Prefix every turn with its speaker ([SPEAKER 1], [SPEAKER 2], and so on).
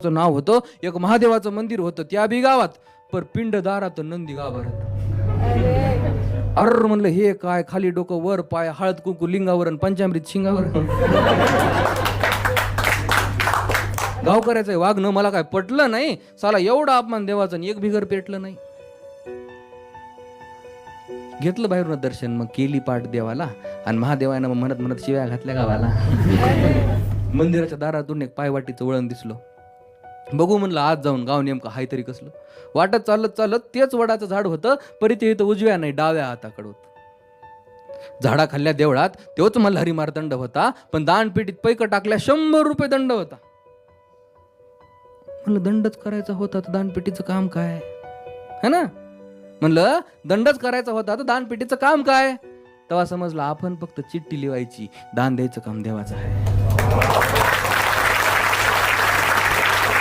[SPEAKER 1] नाव होतं. एक महादेवाचं मंदिर होतं त्या बी गावात, पर पिंडदारात नंदी गाभारात. अर म्हणलं हे काय, खाली डोकं वर पाय, हळद कुंकू लिंगावर आणि पंचामृत शिंगावर. गावकऱ्याचं वागणं मला काय पटलं नाही. साला एवढा अपमान देवाचा एक बिगर पेटलं नाही. घेतलं बाहेरून दर्शन, मग केली पाठ देवाला आणि महादेवानं मग म्हणत म्हणत शिव्या घातल्या गावाला. मंदिराच्या दारातून एक पायवाटीचं वळण दिसलं. बघू म्हणलं आज जाऊन गाव नेमकं हाय तरी कसलं. वाटत चालत चालत तेच वडाचं झाड होतं, परी ते इथं उजव्या नाही डाव्या हाताकडं होतं. झाडाखाल्ल्या देवळात तोच मल्हारी मारदंड होता, पण दानपेटीत पैक टाकल्या 100 रुपये दंड होता. म्हणलं दंडच करायचा होता तर दानपेटीचं काम काय है ना. म्हणलं दंडच करायचा होता तर दानपेटीचं काम काय. तेव्हा समजलं आपण फक्त चिठ्ठी लिवायची, दान द्यायचं काम देवाचं आहे.